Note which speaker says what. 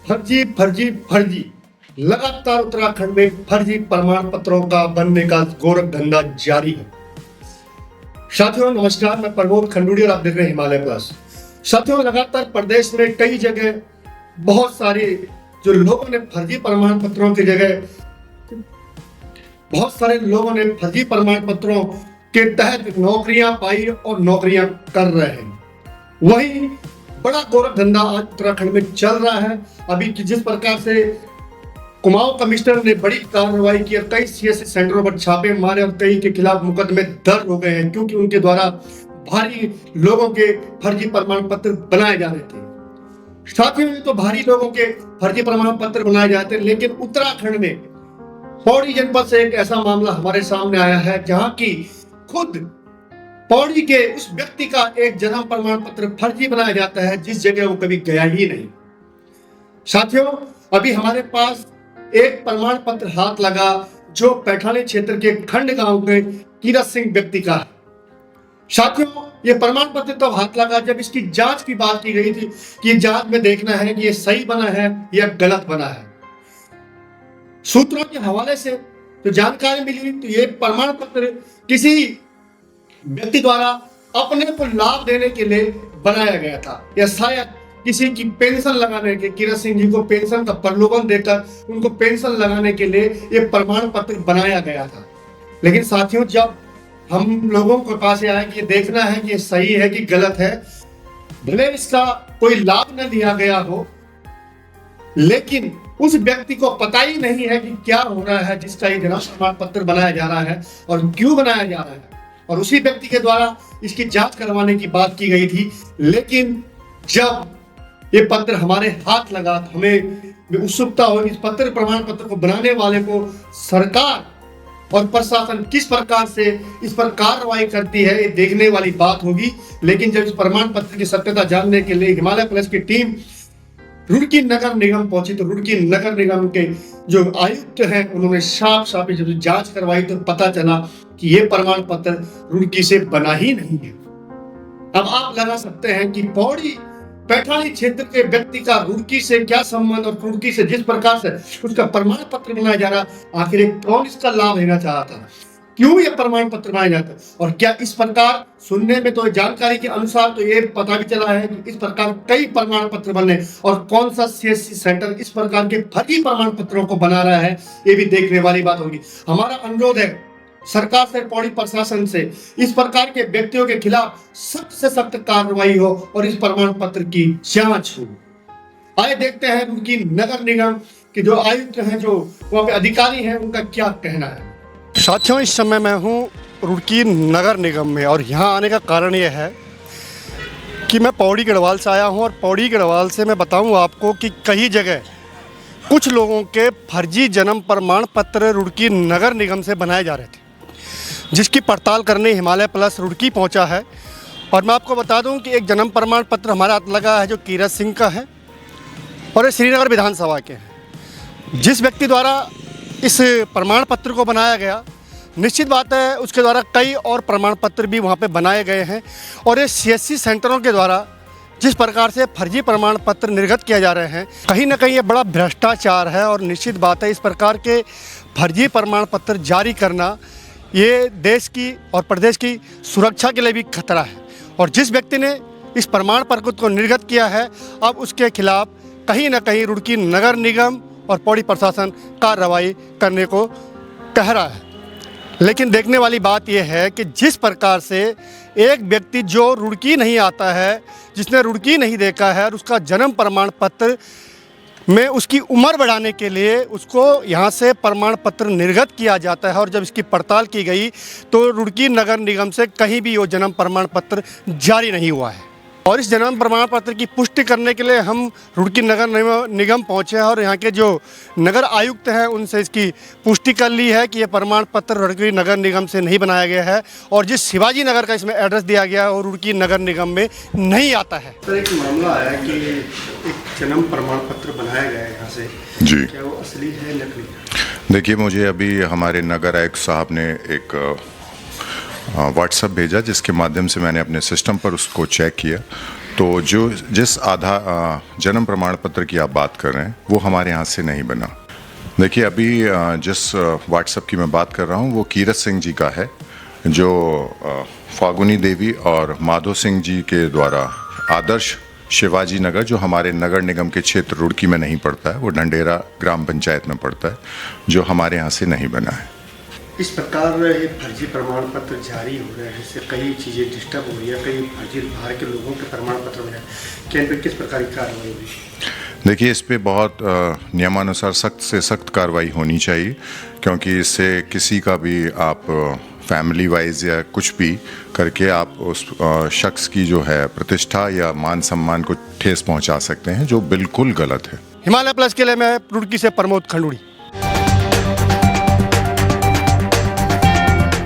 Speaker 1: फर्जी फर्जी फर्जी लगातार उत्तराखंड में फर्जी प्रमाण पत्रों का बनने का गोरख धंधा जारी है। साथियों नमस्कार, मैं प्रमोद खंडूड़ी और आप देख रहे हैं हिमालय प्लस। साथियों लगातार प्रदेश में कई जगह बहुत सारे जो लोगों ने फर्जी प्रमाण पत्रों की जगह बहुत सारे लोगों ने फर्जी प्रमाण पत्रों के तहत नौकरियां पाई और नौकरियां कर रहे हैं। वही बड़ा गोरख धंधा आज उत्तराखंड में चल रहा है। अभी जिस प्रकार से कुमाऊं कमिश्नर ने बड़ी कार्रवाई की और कई सीएससी सेंटरों पर छापे मारे और कई के खिलाफ मुकदमे दर्ज हो गए हैं, क्योंकि उनके द्वारा भारी लोगों के फर्जी प्रमाण पत्र बनाए जा रहे थे। साथियों में तो भारी लोगों के फर्जी प्रमाण पत्र बनाए जाते हैं, लेकिन उत्तराखंड में पौड़ी जनपद से एक ऐसा मामला हमारे सामने आया है जहां की खुद पौड़ी के उस व्यक्ति का एक जन्म प्रमाण पत्र फर्जी बनाया जाता है जिस जगह वो कभी गया ही नहीं। साथियों अभी हमारे पास एक प्रमाण पत्र हाथ लगा जो पैठानी क्षेत्र के खंड गांव के कीरत सिंह व्यक्ति का है। साथियों ये प्रमाण पत्र तो हाथ लगा जब इसकी जांच की बात की गई थी कि जांच में देखना है कि ये सही बना है या गलत बना है। सूत्रों के हवाले से जो जानकारी मिली तो ये प्रमाण पत्र किसी व्यक्ति द्वारा अपने को लाभ देने के लिए बनाया गया था, या शायद किसी की पेंशन लगाने के, कीरत सिंह जी को पेंशन का प्रलोभन देकर उनको पेंशन लगाने के लिए ये प्रमाण पत्र बनाया गया था। लेकिन साथियों जब हम लोगों के पास आया कि ये देखना है कि ये सही है कि गलत है, भले इसका कोई लाभ न लिया गया हो, लेकिन उस व्यक्ति को पता ही नहीं है कि क्या हो रहा है जिसका ये जन्म प्रमाण पत्र बनाया जा रहा है और क्यों बनाया जा रहा है। और उसी व्यक्ति के द्वारा इसकी जांच करवाने की बात की गई थी, लेकिन जब ये पत्र हमारे हाथ लगा तो हमें उत्सुकता हुई इस पत्र प्रमाण पत्र को बनाने वाले को सरकार और प्रशासन किस प्रकार से इस पर कार्रवाई करती है, ये देखने वाली बात होगी। लेकिन जब इस प्रमाण पत्र की सत्यता जानने के लिए हिमालय प्लस की टीम रुड़की नगर निगम पहुंची तो रुड़की नगर निगम के जो आयुक्त हैं उन्होंने साफ जब जांच करवाई तो पता चला कि ये प्रमाण पत्र रुड़की से बना ही नहीं है। अब आप लगा सकते हैं कि पौड़ी पैठानी क्षेत्र के व्यक्ति का रुड़की से क्या संबंध, और रुड़की से जिस प्रकार से उसका प्रमाण पत्र बनाया जा रहा, आखिर कौन इसका लाभ लेना चाहता था, क्यों ये प्रमाण पत्र बनाया जाता, और क्या इस प्रकार सुनने में तो जानकारी के अनुसार तो ये पता भी चला है कि इस प्रकार कई प्रमाण पत्र बने और कौन सा सीएससी सेंटर इस प्रकार के फर्जी प्रमाण पत्रों को बना रहा है, ये भी देखने वाली बात होगी। हमारा अनुरोध है सरकार से, पौड़ी प्रशासन से, इस प्रकार के व्यक्तियों के खिलाफ सख्त से सख्त कार्रवाई हो और इस प्रमाण पत्र की जांच हो। आइए देखते हैं उनकी नगर निगम के जो आयुक्त हैं, जो वहाँ पे अधिकारी हैं, उनका क्या कहना है। साथियों इस समय मैं हूँ रुड़की नगर निगम में और यहाँ आने का कारण यह है कि मैं पौड़ी गढ़वाल से आया हूँ और पौड़ी गढ़वाल से मैं बताऊँ आपको कि कई जगह कुछ लोगों के फर्जी जन्म प्रमाण पत्र रुड़की नगर निगम से बनाए जा रहे थे, जिसकी पड़ताल करने हिमालय प्लस रुड़की पहुंचा है। और मैं आपको बता दूं कि एक जन्म प्रमाण पत्र हमारे हाथ लगा है जो कीरत सिंह का है और ये श्रीनगर विधानसभा के हैं। जिस व्यक्ति द्वारा इस प्रमाण पत्र को बनाया गया, निश्चित बात है उसके द्वारा कई और प्रमाण पत्र भी वहाँ पे बनाए गए हैं। और ये सीएससी सेंटरों के द्वारा जिस प्रकार से फर्जी प्रमाण पत्र निर्गत किए जा रहे हैं, कहीं ना कहीं ये बड़ा भ्रष्टाचार है। और निश्चित बात है इस प्रकार के फर्जी प्रमाण पत्र जारी करना ये देश की और प्रदेश की सुरक्षा के लिए भी खतरा है। और जिस व्यक्ति ने इस प्रमाण पत्र को निर्गत किया है, अब उसके खिलाफ कहीं ना कहीं रुड़की नगर निगम और पौड़ी प्रशासन कार्रवाई करने को कह रहा है। लेकिन देखने वाली बात यह है कि जिस प्रकार से एक व्यक्ति जो रुड़की नहीं आता है, जिसने रुड़की नहीं देखा है, और उसका जन्म प्रमाण पत्र में उसकी उम्र बढ़ाने के लिए उसको यहाँ से प्रमाण पत्र निर्गत किया जाता है। और जब इसकी पड़ताल की गई तो रुड़की नगर निगम से कहीं भी वो जन्म प्रमाण पत्र जारी नहीं हुआ है। और इस जन्म प्रमाण पत्र की पुष्टि करने के लिए हम रुड़की नगर निगम पहुँचे हैं और यहाँ के जो नगर आयुक्त हैं उनसे इसकी पुष्टि कर ली है कि ये प्रमाण पत्र रुड़की नगर निगम से नहीं बनाया गया है और जिस शिवाजी नगर का इसमें एड्रेस दिया गया है वो रुड़की नगर निगम में नहीं आता है। सर एक मामला आया कि एक जन्म प्रमाण पत्र बनाया गया है यहाँ से जी, क्या वो असली है नकली?
Speaker 2: देखिए मुझे अभी हमारे नगर आयुक्त साहब ने एक व्हाट्सएप भेजा जिसके माध्यम से मैंने अपने सिस्टम पर उसको चेक किया तो जो जिस जन्म प्रमाण पत्र की आप बात कर रहे हैं वो हमारे यहाँ से नहीं बना। देखिए अभी जिस व्हाट्सएप की मैं बात कर रहा हूँ वो कीरत सिंह जी का है, जो फागुनी देवी और माधो सिंह जी के द्वारा आदर्श शिवाजी नगर, जो हमारे नगर निगम के क्षेत्र रुड़की में नहीं पड़ता है, वो ढंडेरा ग्राम पंचायत में पड़ता है, जो हमारे यहाँ से नहीं बना है।
Speaker 1: इस प्रकार ये फर्जी प्रमाण पत्र जारी हो रहे हैं, इससे कई चीज़ें डिस्टर्ब हो रही है, कई फर्जी बाहर के लोगों के प्रमाण पत्र हो रहे हैं, क्या इन पर किस प्रकार की कार्रवाई होगी?
Speaker 2: देखिए इस पे बहुत नियमानुसार सख्त से सख्त कार्रवाई होनी चाहिए, क्योंकि इससे किसी का भी आप फैमिली वाइज या कुछ भी करके आप उस शख्स की जो है प्रतिष्ठा या मान सम्मान को ठेस पहुंचा सकते हैं, जो बिल्कुल गलत है।
Speaker 1: हिमालय प्लस के लिए मैं रुड़की से प्रमोद खंडूड़ी।